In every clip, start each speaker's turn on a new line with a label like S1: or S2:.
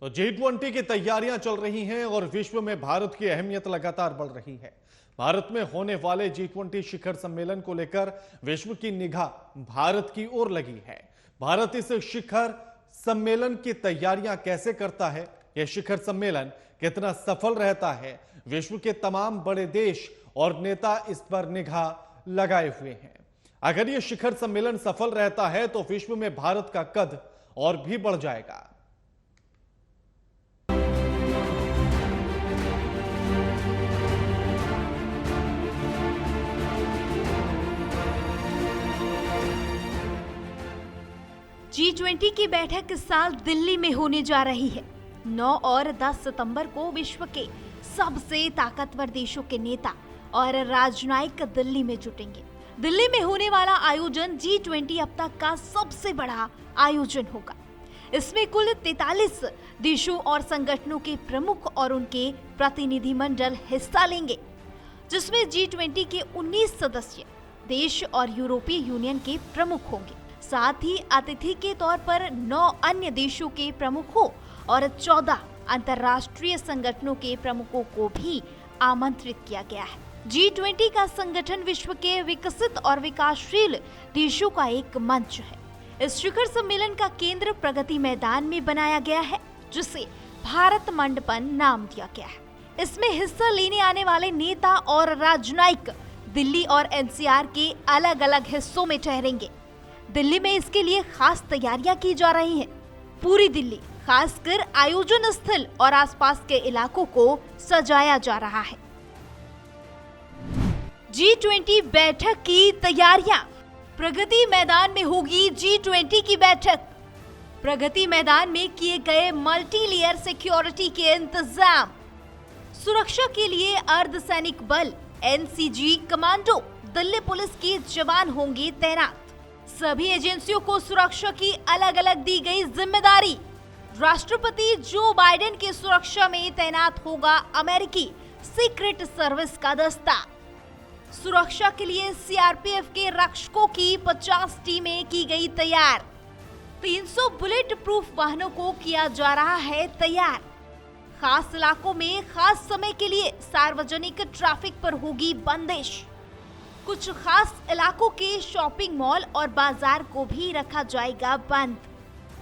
S1: तो G20 की तैयारियां चल रही हैं और विश्व में भारत की अहमियत लगातार बढ़ रही है। भारत में होने वाले G20 शिखर सम्मेलन को लेकर विश्व की निगाह भारत की ओर लगी है। भारत इस शिखर सम्मेलन की तैयारियां कैसे करता है, यह शिखर सम्मेलन कितना सफल रहता है, विश्व के तमाम बड़े देश और नेता इस पर निगाह लगाए हुए हैं। अगर यह शिखर सम्मेलन सफल रहता है तो विश्व में भारत का कद और भी बढ़ जाएगा।
S2: G20 की बैठक इस साल दिल्ली में होने जा रही है। 9 और 10 सितंबर को विश्व के सबसे ताकतवर देशों के नेता और राजनयिक दिल्ली में जुटेंगे। दिल्ली में होने वाला आयोजन G20 अब तक का सबसे बड़ा आयोजन होगा। इसमें कुल 43 देशों और संगठनों के प्रमुख और उनके प्रतिनिधिमंडल हिस्सा लेंगे, जिसमें G20 के 19 सदस्य देश और यूरोपीय यूनियन के प्रमुख होंगे। साथ ही अतिथि के तौर पर 9 अन्य देशों के प्रमुखों और 14 अंतर्राष्ट्रीय संगठनों के प्रमुखों को भी आमंत्रित किया गया है। G20 का संगठन विश्व के विकसित और विकासशील देशों का एक मंच है। इस शिखर सम्मेलन का केंद्र प्रगति मैदान में बनाया गया है, जिसे भारत मंडपम नाम दिया गया है। इसमें हिस्सा लेने आने वाले नेता और राजनयिक दिल्ली और एनसीआर के अलग अलग हिस्सों में ठहरेंगे। दिल्ली में इसके लिए खास तैयारियां की जा रही हैं। पूरी दिल्ली, खासकर आयोजन स्थल और आसपास के इलाकों को सजाया जा रहा है। G20 बैठक की तैयारियां। प्रगति मैदान में होगी G20 की बैठक। प्रगति मैदान में किए गए मल्टी लेयर सिक्योरिटी के इंतजाम। सुरक्षा के लिए अर्धसैनिक बल, एनसीजी कमांडो, दिल्ली पुलिस के जवान होंगे तैनात। सभी एजेंसियों को सुरक्षा की अलग अलग दी गई जिम्मेदारी। राष्ट्रपति जो बाइडेन की सुरक्षा में तैनात होगा अमेरिकी सीक्रेट सर्विस का दस्ता। सुरक्षा के लिए सीआरपीएफ के रक्षकों की 50 टीमें की गई तैयार। 300 बुलेट प्रूफ वाहनों को किया जा रहा है तैयार। खास इलाकों में खास समय के लिए सार्वजनिक ट्रैफिक पर होगी बंदिश। कुछ खास इलाकों के शॉपिंग मॉल और बाजार को भी रखा जाएगा बंद।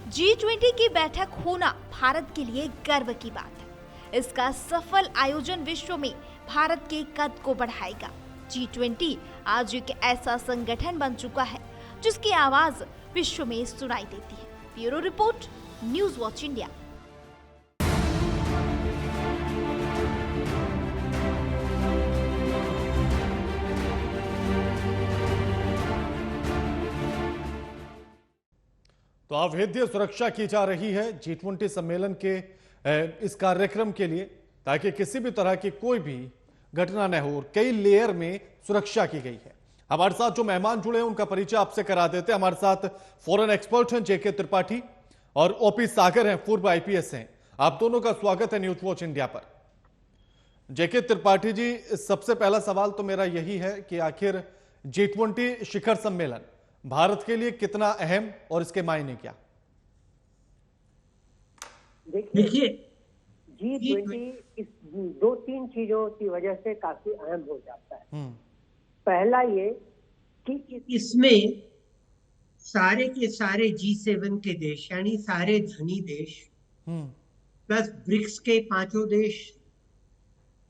S2: G20 की बैठक होना भारत के लिए गर्व की बात है। इसका सफल आयोजन विश्व में भारत के कद को बढ़ाएगा। G20 आज एक ऐसा संगठन बन चुका है जिसकी आवाज विश्व में सुनाई देती है। Bureau report, news watch India.
S1: तो अभेद्य सुरक्षा की जा रही है G20 सम्मेलन के इस कार्यक्रम के लिए, ताकि किसी भी तरह की कोई भी घटना न हो। कई लेयर में सुरक्षा की गई है। हमारे साथ जो मेहमान जुड़े हैं उनका परिचय आपसे करा देते हैं। हमारे साथ फॉरेन एक्सपर्ट हैं जेके त्रिपाठी और ओपी सागर हैं, पूर्व आईपीएस हैं। आप दोनों का स्वागत है न्यूज वॉच इंडिया पर। जेके त्रिपाठी जी, सबसे पहला सवाल तो मेरा यही है कि आखिर G20 शिखर सम्मेलन भारत के लिए कितना अहम और इसके मायने क्या?
S3: देखिए, G20 इस 2-3 चीजों की वजह से काफी अहम हो जाता है। पहला ये कि
S4: इसमें सारे के सारे G7 के देश, यानी सारे धनी देश, प्लस ब्रिक्स के 5 देश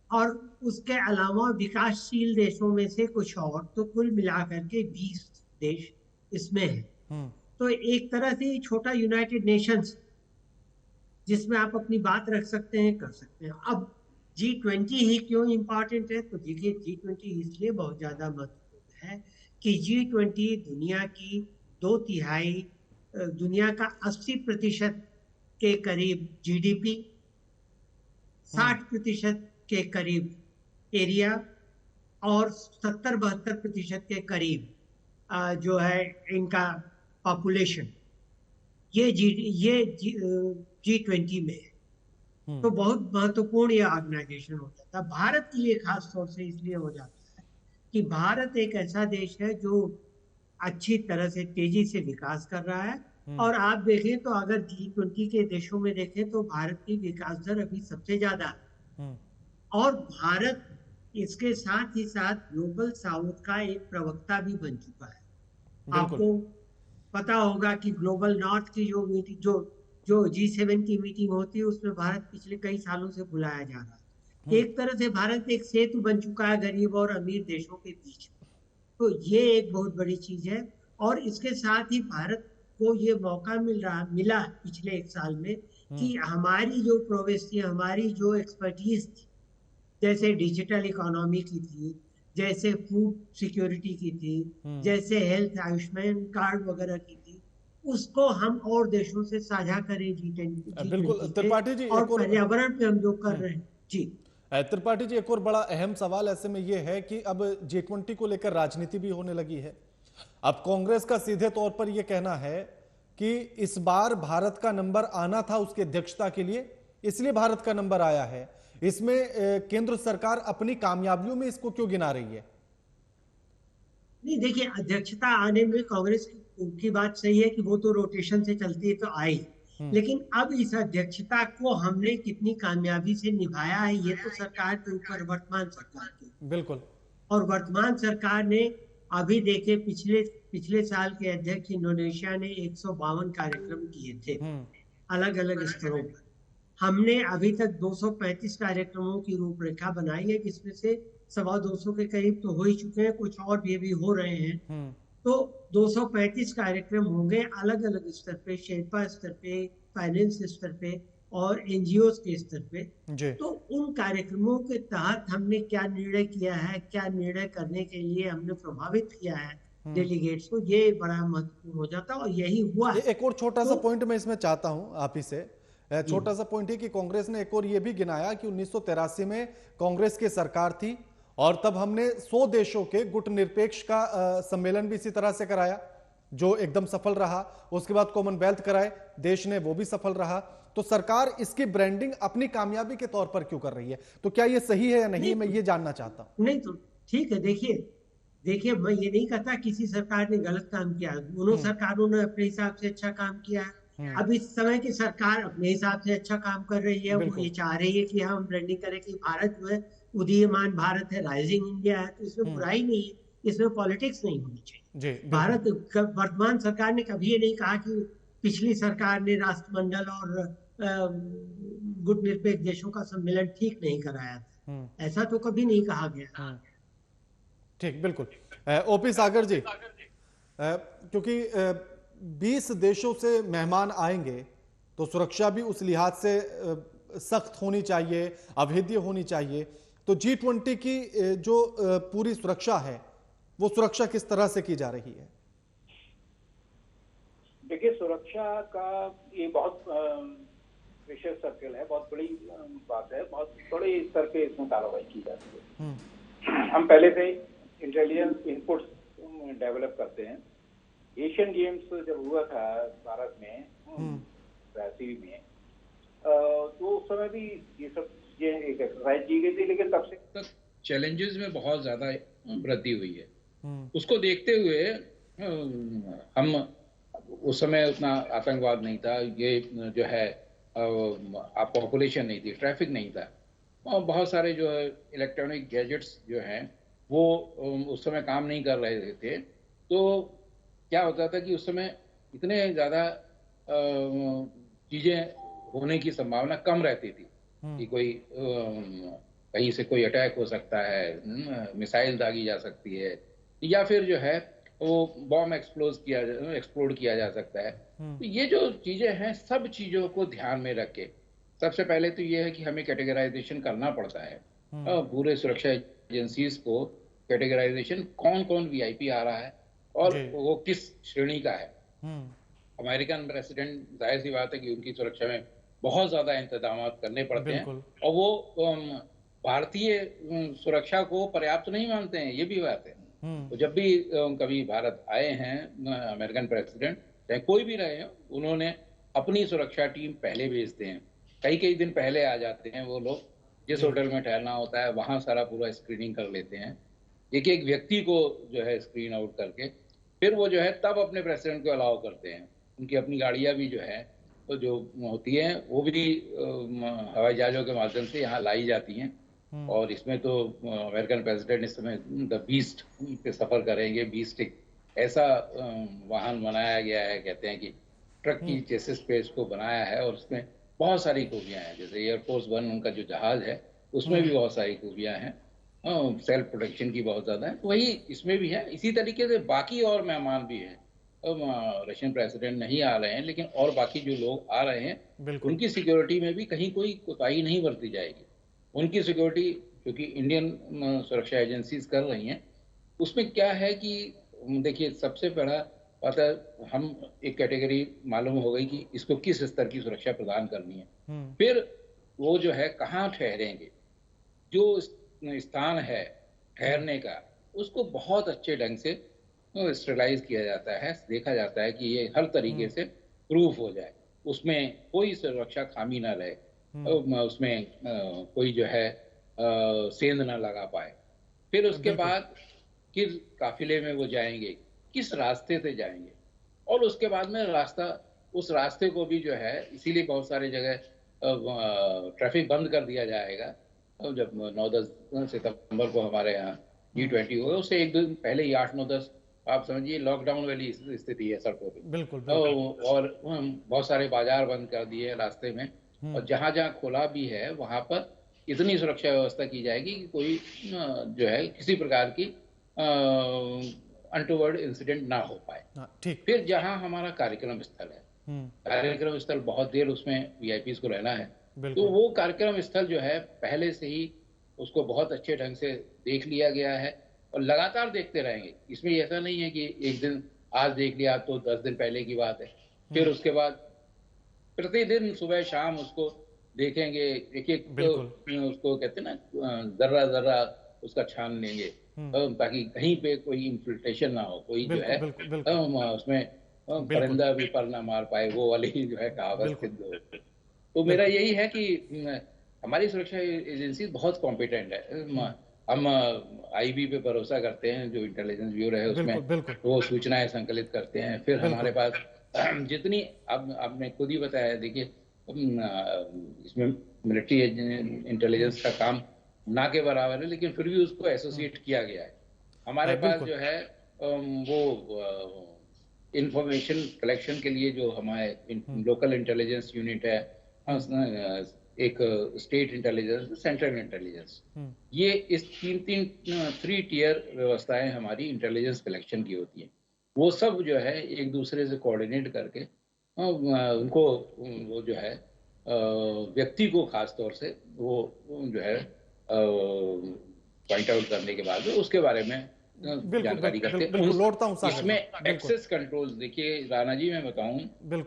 S4: और उसके अलावा विकासशील देशों में से कुछ और, तो कुल मिलाकर के 20 देश इसमें है। तो एक तरह से छोटा यूनाइटेड नेशंस, जिसमें आप अपनी बात रख सकते हैं, कर सकते हैं। अब G20 ही क्यों इंपॉर्टेंट है? तो देखिए, G20 इसलिए बहुत ज्यादा महत्वपूर्ण है कि G20 दुनिया की 2/3, दुनिया का 80% के करीब जीडीपी, 60% के करीब एरिया और 70-72% के करीब जो है इनका पॉपुलेशन, ये G20 में है। तो बहुत महत्वपूर्ण ये ऑर्गेनाइजेशन हो जाता है। भारत के लिए खास तौर से इसलिए हो जाता है कि भारत एक ऐसा देश है जो अच्छी तरह से तेजी से विकास कर रहा है और आप देखें तो अगर G20 के देशों में देखें तो भारत की विकास दर अभी सबसे ज्यादा है। और भारत इसके साथ ही साथ ग्लोबल साउथ का एक प्रवक्ता भी बन चुका है। आपको पता होगा कि ग्लोबल नॉर्थ की जो मीटिंग जो G7 की मीटिंग होती है उसमें भारत पिछले कई सालों से बुलाया जा रहा है। एक तरह से भारत एक सेतु बन चुका है गरीब और अमीर देशों के बीच। तो ये एक बहुत बड़ी चीज है। और इसके साथ ही भारत को ये मौका मिला पिछले एक साल में कि हमारी जो प्रोग्रेस थी, हमारी जो एक्सपर्टीज थी, जैसे डिजिटल इकोनॉमी की थी, जैसे फूड सिक्योरिटी की थी, जैसे हेल्थ आयुष्मान कार्ड वगैरह की थी, उसको हम और देशों से साझा करें G20
S1: बिल्कुल त्रिपाठी जी,
S4: और पर्यावरण पे हम जो कर रहे हैं। जी
S1: त्रिपाठी जी, एक और बड़ा अहम सवाल ऐसे में यह है कि अब G20 को लेकर राजनीति भी होने लगी है। अब कांग्रेस का सीधे तौर पर यह कहना है कि इस बार भारत का नंबर आना था उसकी अध्यक्षता के लिए, इसलिए भारत का नंबर आया है। इसमें केंद्र सरकार अपनी कामयाबियों में इसको क्यों गिना रही है?
S4: नहीं, देखिए, अध्यक्षता आने में कांग्रेस की बात सही है कि वो तो रोटेशन से चलती है तो आई, लेकिन अब इस अध्यक्षता को हमने कितनी कामयाबी से निभाया है ये तो सरकार के ऊपर, वर्तमान सरकार के।
S1: बिल्कुल।
S4: और वर्तमान सरकार ने अभी देखे पिछले साल के अध्यक्ष इंडोनेशिया ने 152 कार्यक्रम किए थे अलग अलग स्तरों पर। हमने अभी तक 235 कार्यक्रमों की रूपरेखा बनाई है, जिसमें से 225 के करीब तो हो ही चुके हैं, कुछ और भी हो रहे हैं। तो 235 कार्यक्रम होंगे अलग अलग स्तर पे, शेरपा स्तर पे, फाइनेंस स्तर पे और एनजीओ के स्तर पे। तो उन कार्यक्रमों के तहत हमने क्या निर्णय किया है, क्या निर्णय करने के लिए हमने प्रभावित किया है डेलीगेट्स को, ये बड़ा महत्वपूर्ण हो जाता है और यही हुआ है।
S1: एक और छोटा सा पॉइंट मैं इसमें चाहता हूं आप ही से, छोटा सा पॉइंट है कि कांग्रेस ने एक और ये भी गिनाया कि 1983 में कांग्रेस की सरकार थी और तब हमने 100 देशों के गुटनिरपेक्ष का सम्मेलन भी इसी तरह से कराया जो एकदम सफल रहा। उसके बाद कॉमनवेल्थ कराए, देश ने, वो भी सफल रहा। तो सरकार इसकी ब्रांडिंग अपनी कामयाबी के तौर पर क्यों कर रही है? तो क्या ये सही है या नहीं, मैं ये जानना चाहता हूं।
S4: नहीं तो ठीक है, देखिए मैं ये नहीं कहता किसी सरकार ने गलत काम किया, दोनों सरकारों ने अपने हिसाब से अच्छा काम किया है। अब इस समय की सरकार अपने हिसाब से अच्छा काम कर रही है। वो ये चाह रही है कि हम ब्रांडिंग करें कि भारत जो है उदीयमान भारत है, राइजिंग इंडिया है। तो इसमें बुराई नहीं है, इसमें पॉलिटिक्स नहीं होनी चाहिए। भारत वर्तमान सरकार ने कभी ये नहीं कहा कि पिछली सरकार ने राष्ट्रमंडल और गुटनिरपेक्ष देशों का सम्मेलन ठीक नहीं कराया था, ऐसा तो कभी नहीं कहा गया।
S1: ठीक, बिल्कुल। ओपी सागर जी, क्योंकि 20 देशों से मेहमान आएंगे तो सुरक्षा भी उस लिहाज से सख्त होनी चाहिए, अभेद्य होनी चाहिए। तो G20 की जो पूरी सुरक्षा है वो सुरक्षा किस तरह से की जा रही है?
S5: देखिए, सुरक्षा का ये बहुत विशेष सर्कल है, बहुत बड़ी बात है, बहुत बड़े स्तर पे इसमें कार्रवाई की जाती है। हम पहले से इंटेलिजेंस इनपुट्स डेवलप करते हैं। एशियन गेम्स जब हुआ था भारत में, ब्राजील में, तो उस समय भी ये सब चीजें एक एक्सरसाइज की गई थी, लेकिन तब से
S6: चैलेंजेस में बहुत ज्यादा वृद्धि हुई है। उसको देखते हुए हम, उस समय उतना आतंकवाद नहीं था, ये जो है पॉपुलेशन नहीं थी, ट्रैफिक नहीं था, और बहुत सारे जो है इलेक्ट्रॉनिक गैजेट्स जो हैं वो उस समय काम नहीं कर रहे थे। तो क्या होता था कि उस समय इतने ज़्यादा चीज़ें होने की संभावना कम रहती थी कि कोई कहीं से कोई अटैक हो सकता है, मिसाइल दागी जा सकती है, या फिर जो है वो बॉम्ब एक्सप्लोड किया जा सकता है। तो ये जो चीज़ें हैं, सब चीज़ों को ध्यान में रख के सबसे पहले तो ये है कि हमें कैटेगराइजेशन करना पड़ता है। पूरे सुरक्षा एजेंसीज को कैटेगराइजेशन, कौन कौन वीआईपी आ रहा है और वो किस श्रेणी का है। अमेरिकन प्रेसिडेंट, जाहिर सी बात है कि उनकी सुरक्षा में बहुत ज्यादा इंतजाम करने पड़ते हैं और वो भारतीय सुरक्षा को पर्याप्त नहीं मानते हैं, ये भी बात है। तो जब भी कभी भारत आए हैं अमेरिकन प्रेसिडेंट, चाहे कोई भी रहे हैं, उन्होंने अपनी सुरक्षा टीम पहले भेजते हैं, कई दिन पहले आ जाते हैं वो लोग। जिस होटल में ठहरना होता है वहां सारा पूरा स्क्रीनिंग कर लेते हैं, एक व्यक्ति को जो है स्क्रीन आउट करके, फिर वो जो है तब अपने प्रेसिडेंट को अलाउ करते हैं। उनकी अपनी गाड़ियां भी जो है तो जो होती हैं वो भी हवाई जहाजों के माध्यम से यहाँ लाई जाती हैं। और इसमें तो अमेरिकन प्रेसिडेंट इस समय द बीस्ट पे सफर करेंगे। बीस्ट एक ऐसा वाहन बनाया गया है, कहते हैं कि ट्रक की चेसिस पे इसको बनाया है और उसमें बहुत सारी खूबियां हैं। जैसे एयरफोर्स वन उनका जो जहाज है उसमें भी बहुत सारी खूबियां हैं, सेल्फ प्रोटेक्शन की बहुत ज्यादा है, वही इसमें भी है। इसी तरीके से बाकी और मेहमान भी हैं। रशियन प्रेसिडेंट नहीं आ रहे हैं, लेकिन और बाकी जो लोग आ रहे हैं उनकी सिक्योरिटी में भी कहीं कोई कोताही नहीं बरती जाएगी। उनकी सिक्योरिटी क्योंकि इंडियन सुरक्षा एजेंसीज कर रही हैं। उसमें क्या है कि देखिए, सबसे बड़ा बात है, हम एक कैटेगरी मालूम हो गई कि इसको किस स्तर की सुरक्षा प्रदान करनी है। फिर वो जो है कहाँ ठहरेंगे, जो स्थान है ठहरने का, उसको बहुत अच्छे ढंग से स्टेलाइज किया जाता है। देखा जाता है कि ये हर तरीके से प्रूफ हो जाए, उसमें कोई सुरक्षा खामी ना रहे, उसमें कोई जो है सेंध ना लगा पाए। फिर उसके बाद किस काफिले में वो जाएंगे, किस रास्ते से जाएंगे, और उसके बाद में रास्ता, उस रास्ते को भी जो है, इसीलिए बहुत सारी जगह ट्रैफिक बंद कर दिया जाएगा। जब 9-10 सितंबर को हमारे यहाँ G20 हुआ, उससे एक दिन पहले ही 8-9-10 आप समझिए लॉकडाउन वाली स्थिति है सड़कों पे।
S1: बिल्कुल।
S6: और बहुत सारे बाजार बंद कर दिए रास्ते में, और जहां जहां खुला भी है वहां पर इतनी सुरक्षा व्यवस्था की जाएगी कि कोई जो है किसी प्रकार की अनटूवर्ड इंसिडेंट ना हो पाए।
S1: ठीक।
S6: फिर जहां हमारा कार्यक्रम स्थल है, कार्यक्रम स्थल बहुत देर उसमें वीआईपीज को रहना है, तो वो कार्यक्रम स्थल जो है पहले से ही उसको बहुत अच्छे ढंग से देख लिया गया है और लगातार देखते रहेंगे। इसमें ऐसा नहीं है कि एक दिन आज देख लिया तो 10 दिन पहले की बात है। फिर उसके बाद प्रतिदिन सुबह शाम उसको देखेंगे, एक उसको कहते हैं ना, जर्रा जर्रा उसका छान लेंगे, ताकि कहीं पे कोई इन्फिल्ट्रेशन ना हो, कोई जो है उसमें परिंदा भी पर ना मार पाए, वो वाली जो है कहावत सिद्ध हो। तो मेरा यही है कि हमारी सुरक्षा एजेंसी बहुत कॉम्पिटेंट है। हम आईबी पे भरोसा करते हैं, जो इंटेलिजेंस ब्यूरो है उसमें वो सूचनाएं संकलित करते हैं। फिर हमारे पास जितनी, अब आपने खुद ही बताया, देखिए इसमें मिलिट्री इंटेलिजेंस का काम ना के बराबर है, लेकिन फिर भी उसको एसोसिएट किया गया है। हमारे पास जो है वो इंफॉर्मेशन कलेक्शन के लिए जो हमारे लोकल इंटेलिजेंस यूनिट है, एक स्टेट इंटेलिजेंस, सेंट्रल इंटेलिजेंस, ये इस 3 टियर व्यवस्थाएं हमारी इंटेलिजेंस कलेक्शन की होती हैं। वो सब जो है एक दूसरे से कोऑर्डिनेट करके उनको वो जो है व्यक्ति को खास तौर से वो जो है पॉइंट आउट करने के बाद उसके बारे में जानकारी करते हैं। इसमें एक्सेस कंट्रोल, देखिए राणा जी मैं बताऊं,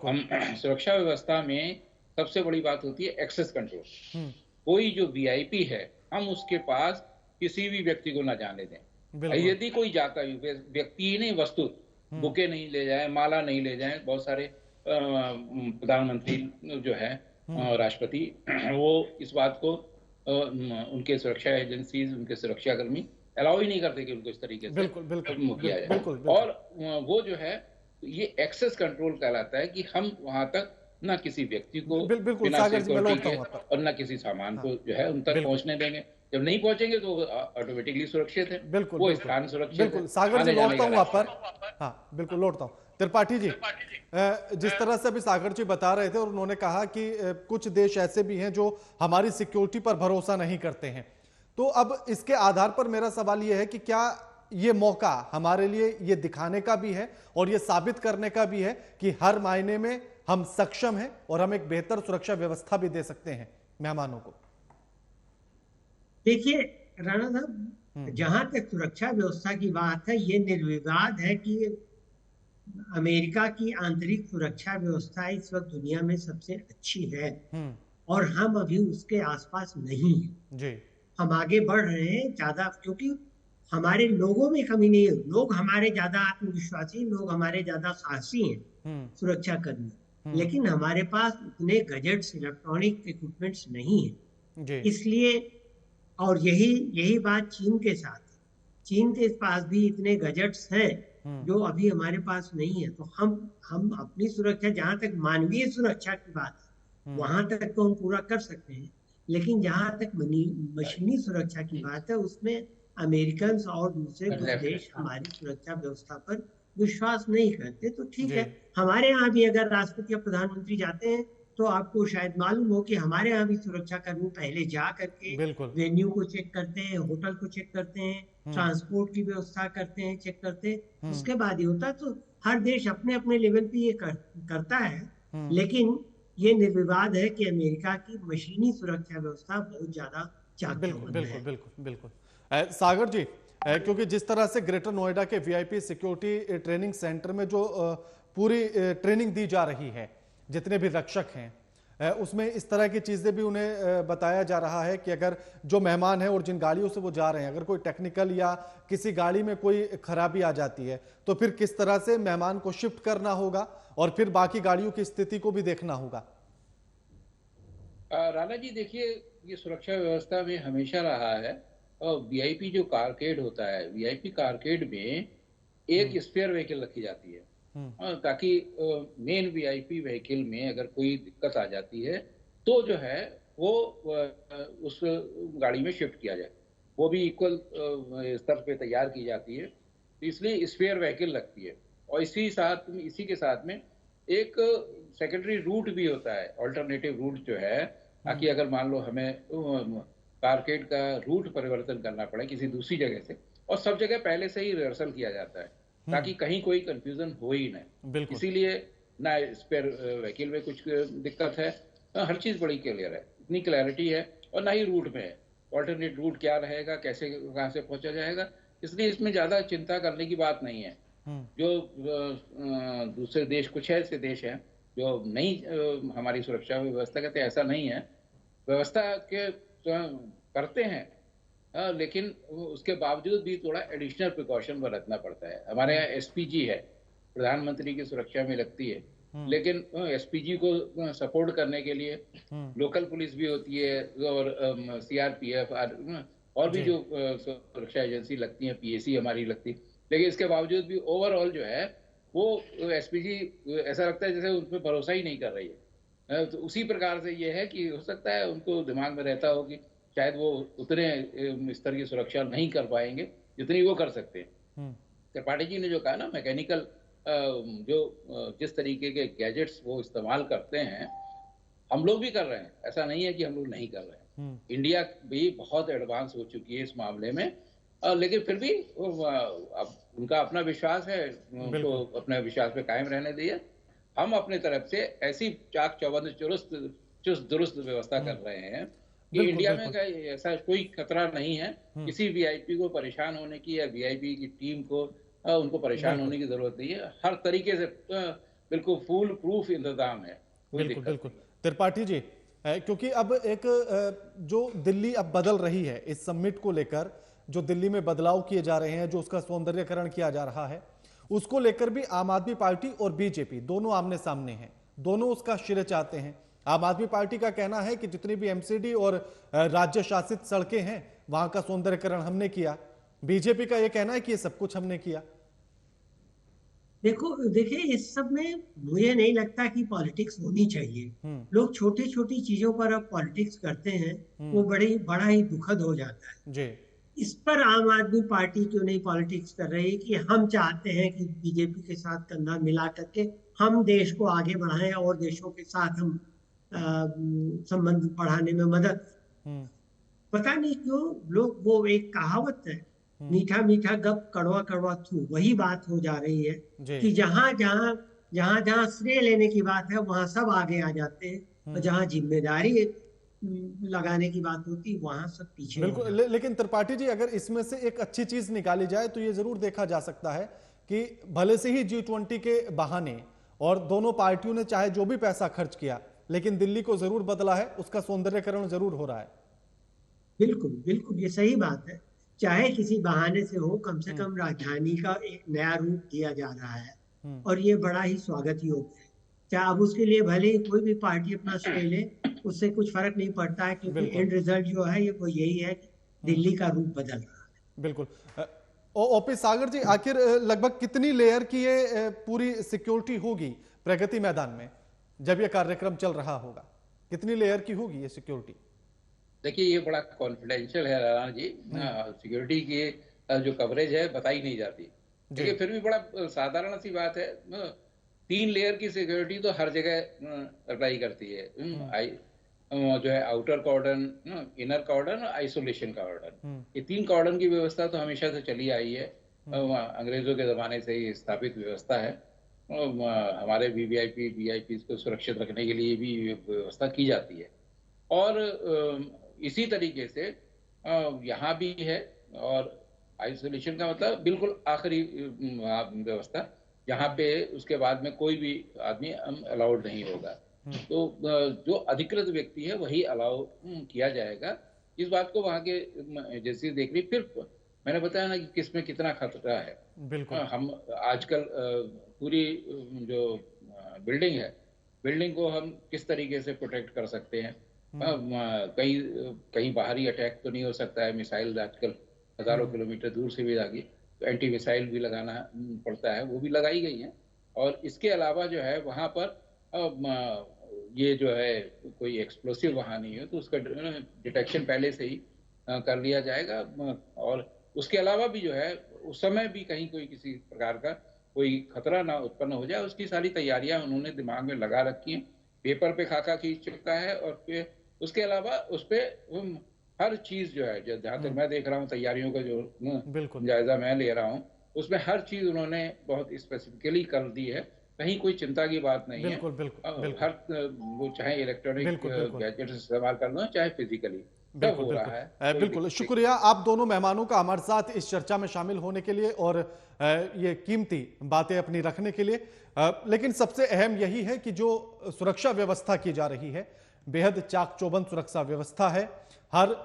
S6: हम सुरक्षा व्यवस्था में सबसे बड़ी बात होती है एक्सेस कंट्रोल। कोई जो वीआईपी है, हम उसके पास किसी भी व्यक्ति को ना जाने दें। यदि कोई जाता है, व्यक्ति ही नहीं, वस्तु, बुके नहीं ले जाए, माला नहीं ले जाए। बहुत सारे प्रधानमंत्री जो है, राष्ट्रपति, वो इस बात को उनके सुरक्षा एजेंसीज, उनके सुरक्षा कर्मी अलाउ ही नहीं करते कि उनको इस तरीके से किया जाए। और वो जो है, ये एक्सेस कंट्रोल कहलाता है कि हम वहां तक ना किसी व्यक्ति को बिना सिक्योरिटी के और ना किसी सामान को जो है उन तक पहुंचने देंगे। जब नहीं पहुंचेंगे तो ऑटोमेटिकली सुरक्षित है, वो स्थान सुरक्षित है।
S1: सागर जी लौटता हूं वहां पर, हाँ बिल्कुल लौटता हूं। त्रिपाठी जी, जिस तरह से अभी सागर जी बता रहे थे और उन्होंने कहा कि कुछ देश ऐसे भी हैं जो हमारी सिक्योरिटी पर भरोसा नहीं करते हैं, तो अब इसके आधार पर मेरा सवाल यह है कि क्या ये मौका हमारे लिए ये दिखाने का भी है और ये साबित करने का भी है कि हर मायने में हम सक्षम हैं और हम एक बेहतर सुरक्षा व्यवस्था भी दे सकते हैं मेहमानों को?
S4: देखिए राणा साहब, जहां तक सुरक्षा व्यवस्था की बात है, ये निर्विवाद है कि अमेरिका की आंतरिक सुरक्षा व्यवस्था इस वक्त दुनिया में सबसे अच्छी है और हम अभी उसके आसपास नहीं हैं जी। हम आगे बढ़ रहे हैं ज्यादा, क्योंकि हमारे लोगों में कमी नहीं है। लोग हमारे ज्यादा आत्मविश्वासी, लोग हमारे ज्यादा साहसी हैं सुरक्षा कर्मी, लेकिन हमारे पास उतने गैजेट्स, इलेक्ट्रॉनिक इक्विपमेंट्स नहीं है। इसलिए, और यही बात चीन के साथ है। चीन के पास भी इतने गैजेट्स हैं जो अभी हमारे पास नहीं है। तो हम अपनी सुरक्षा, जहां तक मानवीय सुरक्षा की बात है वहां तक तो हम पूरा कर सकते हैं, लेकिन जहां तक मशीनी सुरक्षा की बात है उसमें अमेरिकन और दूसरे कुछ देश हमारी सुरक्षा व्यवस्था पर विश्वास नहीं करते। तो ठीक है, हमारे यहाँ भी अगर राष्ट्रपति या प्रधानमंत्री जाते हैं तो आपको शायद मालूम हो कि हमारे यहाँ भी सुरक्षा कर्मी पहले जा करके वेन्यू को चेक करते हैं, होटल को चेक करते हैं, ट्रांसपोर्ट की व्यवस्था करते हैं, चेक करते हैं, उसके बाद ही होता है। तो हर देश अपने अपने लेवल पे ये करता है, लेकिन ये निर्विवाद है कि अमेरिका की मशीनी सुरक्षा व्यवस्था बहुत ज्यादा
S1: बिल्कुल बिल्कुल बिल्कुल बिल्कुल। सागर जी, क्योंकि जिस तरह से ग्रेटर नोएडा के वीआईपी सिक्योरिटी ट्रेनिंग सेंटर में जो पूरी ट्रेनिंग दी जा रही है, जितने भी रक्षक हैं, उसमें इस तरह की चीजें भी उन्हें बताया जा रहा है कि अगर जो मेहमान हैं और जिन गाड़ियों से वो जा रहे हैं, अगर कोई टेक्निकल या किसी गाड़ी में कोई खराबी आ जाती है तो फिर किस तरह से मेहमान को शिफ्ट करना होगा और फिर बाकी गाड़ियों की स्थिति को भी देखना होगा।
S6: राणा जी, देखिए, ये सुरक्षा व्यवस्था में हमेशा रहा है। और वीआईपी जो कारकेड होता है, वीआईपी कारकेड में एक स्पेयर व्हीकल रखी जाती है, ताकि मेन वीआईपी व्हीकल में अगर कोई दिक्कत आ जाती है तो जो है वो उस गाड़ी में शिफ्ट किया जाए। वो भी इक्वल स्तर पे तैयार की जाती है, इसलिए स्पेयर व्हीकल लगती है। और इसी के साथ में एक सेकेंडरी रूट भी होता है, ऑल्टरनेटिव रूट जो है, ताकि अगर मान लो हमें कारकेड का रूट परिवर्तन करना पड़े किसी दूसरी जगह से, और सब जगह पहले से ही रिहर्सल किया जाता है ताकि कहीं कोई कंफ्यूजन हो ही नहीं। इसीलिए ना स्पेयर व्हीकल में कुछ दिक्कत है, हर चीज बड़ी क्लियर है, इतनी क्लैरिटी है, और ना ही रूट में है, ऑल्टरनेट रूट क्या रहेगा, कैसे कहाँ से पहुंचा जाएगा, इसलिए इसमें ज्यादा चिंता करने की बात नहीं है। जो दूसरे देश, कुछ ऐसे देश हैं जो नहीं हमारी सुरक्षा व्यवस्था करते, ऐसा नहीं है, व्यवस्था के करते हैं, लेकिन उसके बावजूद भी थोड़ा एडिशनल प्रिकॉशन बरतना पड़ता है। हमारे यहाँ एसपीजी है, प्रधानमंत्री की सुरक्षा में लगती है, लेकिन एसपीजी को सपोर्ट करने के लिए लोकल पुलिस भी होती है और सीआरपीएफ और भी जो सुरक्षा एजेंसी लगती है, पीएसी हमारी लगती है, लेकिन इसके बावजूद भी ओवरऑल जो है वो एसपीजी ऐसा लगता है जैसे उन पर भरोसा ही नहीं कर रही है। तो उसी प्रकार से ये है कि हो सकता है उनको दिमाग में रहता हो कि शायद वो उतने स्तर की सुरक्षा नहीं कर पाएंगे जितनी वो कर सकते हैं। त्रिपाठी जी ने जो कहा ना, मैकेनिकल जो जिस तरीके के गैजेट्स वो इस्तेमाल करते हैं, हम लोग भी कर रहे हैं, ऐसा नहीं है कि हम लोग नहीं कर रहे हैं। इंडिया भी बहुत एडवांस हो चुकी है इस मामले में, लेकिन फिर भी अब उनका अपना विश्वास है, उनको अपने विश्वास पे कायम रहने दिए। हम अपने तरफ से ऐसी चाक चौबंद चुस्त दुरुस्त व्यवस्था कर रहे हैं कि इंडिया में ऐसा कोई खतरा नहीं है किसी वीआईपी को परेशान होने की, या वीआईपी की टीम को उनको परेशान होने की जरूरत नहीं है। हर तरीके से बिल्कुल फुल प्रूफ इंतजाम है।
S1: बिल्कुल बिल्कुल। त्रिपाठी जी, क्योंकि अब एक जो दिल्ली अब बदल रही है, इस समिट को लेकर जो दिल्ली में बदलाव किए जा रहे हैं, जो उसका सौंदर्यकरण किया जा रहा है, उसको लेकर भी आम आदमी पार्टी और बीजेपी दोनों आमने सामने हैं, दोनों उसका श्रेय चाहते हैं। आम आदमी पार्टी का कहना है कि जितनी भी एमसीडी और राज्य शासित सड़कें हैं वहां का सौंदर्यकरण हमने किया। बीजेपी का यह कहना है कि ये सब कुछ हमने किया।
S4: देखिए, इस सब में मुझे नहीं लगता कि पॉलिटिक्स होनी चाहिए। लोग छोटी छोटी चीजों पर अब पॉलिटिक्स करते हैं, वो बड़ा ही दुखद हो जाता है
S1: जी।
S4: इस पर आम आदमी पार्टी क्यों नहीं पॉलिटिक्स कर रही है कि हम चाहते हैं कि बीजेपी के साथ कंधा मिला करके हम देश को आगे बढ़ाएं और देशों के साथ हम संबंध बढ़ाने में मदद। पता नहीं क्यों लोग, वो एक कहावत है, मीठा मीठा गप कड़वा कड़वा थू, वही बात हो जा रही है कि जहां जहां श्रेय लेने की बात है वहां सब आगे आ जाते हैं, और जहां जिम्मेदारी लगाने की बात होती वहां सब पीछे।
S1: बिल्कुल। लेकिन त्रिपाठी जी, अगर इसमें से एक अच्छी चीज निकाली जाए तो ये जरूर देखा जा सकता है कि भले से ही G20 के बहाने और दोनों पार्टियों ने चाहे जो भी पैसा खर्च किया, लेकिन दिल्ली को जरूर बदला है, उसका सौंदर्यकरण जरूर हो रहा है।
S4: बिल्कुल बिल्कुल, ये सही बात है। चाहे किसी बहाने से हो, कम से कम राजधानी का एक नया रूप दिया जा रहा है, और ये बड़ा ही स्वागत योग्य है। चाहे अब उसके लिए भले ही कोई भी पार्टी अपना श्रेय ले, उससे कुछ फर्क नहीं पड़ता है, क्योंकि एंड रिजल्ट जो है ये वो यही है कि दिल्ली का रूप बदल रहा है।
S1: बिल्कुल। ओपी सागर जी, आखिर लगभग कितनी लेयर की ये पूरी सिक्योरिटी होगी प्रगति मैदान में जब ये कार्यक्रम चल रहा होगा? कितनी लेयर की होगी ये सिक्योरिटी?
S6: देखिए, ये बड़ा कॉन्फिडेंशियल है राणा जी। सिक्योरिटी की जो कवरेज है बताई नहीं जाती। देखिए, फिर भी बड़ा साधारण सी बात है। 3 लेयर की सिक्योरिटी तो हर जगह अप्लाई करती है। जो है आउटर कॉर्डन, इनर कॉर्डन और आइसोलेशन कॉर्डन, ये 3 कॉर्डन की व्यवस्था तो हमेशा से चली आई है। अंग्रेजों के जमाने से ही स्थापित व्यवस्था है। हमारे वीवीआईपी वीआईपी को सुरक्षित रखने के लिए भी व्यवस्था की जाती है। और इसी तरीके से यहाँ भी है। और आइसोलेशन का मतलब बिल्कुल आखिरी व्यवस्था, जहाँ पे उसके बाद में कोई भी आदमी अलाउड नहीं होगा। तो जो अधिकृत व्यक्ति है वही अलाउ किया जाएगा। इस बात को वहाँ के जैसे देख ली। फिर मैंने बताया ना कि किसमें कितना खतरा है।
S1: बिल्कुल।
S6: हम आजकल पूरी जो बिल्डिंग है, बिल्डिंग को हम किस तरीके से प्रोटेक्ट कर सकते हैं। कहीं बाहरी अटैक तो नहीं हो सकता है। मिसाइल आजकल हजारों किलोमीटर दूर से भी आगे, तो एंटी मिसाइल भी लगाना पड़ता है, वो भी लगाई गई है। और इसके अलावा जो है वहाँ पर ये जो है कोई एक्सप्लोसिव वहाँ नहीं है, तो उसका डिटेक्शन पहले से ही कर लिया जाएगा। और उसके अलावा भी जो है उस समय भी कहीं कोई किसी प्रकार का कोई खतरा ना उत्पन्न हो जाए, उसकी सारी तैयारियां उन्होंने दिमाग में लगा रखी हैं। पेपर पे खाका खींच चुका है। और फिर उसके अलावा उस पर हर चीज जो है, जहाँ तक मैं देख रहा हूँ तैयारियों का जो जायजा मैं ले रहा हूँ, उसमें हर चीज उन्होंने बहुत स्पेसिफिकली कर दी है। कहीं कोई चिंता की बात नहीं है। हर वो चाहे इलेक्ट्रॉनिक गैजेट्स इस्तेमाल कर लो, चाहे फिजिकली, सब हो रहा है।
S1: बिल्कुल शुक्रिया आप दोनों मेहमानों का हमारे साथ इस चर्चा में शामिल होने के लिए और ये कीमती बातें अपनी रखने के लिए। लेकिन सबसे अहम यही है कि जो सुरक्षा व्यवस्था की जा रही है, बेहद चाक चौबंद सुरक्षा व्यवस्था है। हर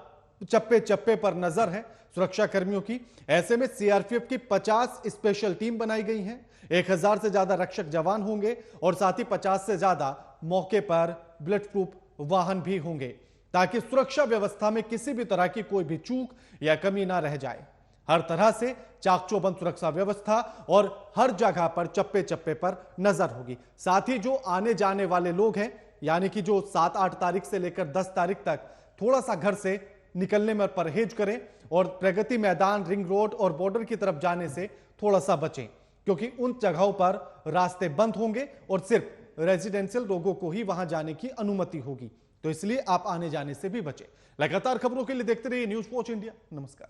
S1: चप्पे चप्पे पर नजर है सुरक्षा कर्मियों की। ऐसे में सीआरपीएफ की 50 स्पेशल टीम बनाई गई है। 1000 से ज्यादा रक्षक जवान होंगे और साथ ही 50 से ज्यादा मौके पर बुलेट प्रूफ वाहन भी होंगे, ताकि सुरक्षा व्यवस्था में किसी भी तरह की कोई भी चूक या कमी ना रह जाए। हर तरह से चाक चौबंद सुरक्षा व्यवस्था और हर जगह पर चप्पे चप्पे पर नजर होगी। साथ ही जो आने जाने वाले लोग हैं, यानी कि जो 7-8 तारीख से लेकर 10 तारीख तक थोड़ा सा घर से निकलने में परहेज करें और प्रगति मैदान, रिंग रोड और बॉर्डर की तरफ जाने से थोड़ा सा बचें, क्योंकि उन जगहों पर रास्ते बंद होंगे और सिर्फ रेजिडेंशियल लोगों को ही वहां जाने की अनुमति होगी। तो इसलिए आप आने जाने से भी बचें। लगातार खबरों के लिए देखते रहिए न्यूज़ वॉच इंडिया। नमस्कार।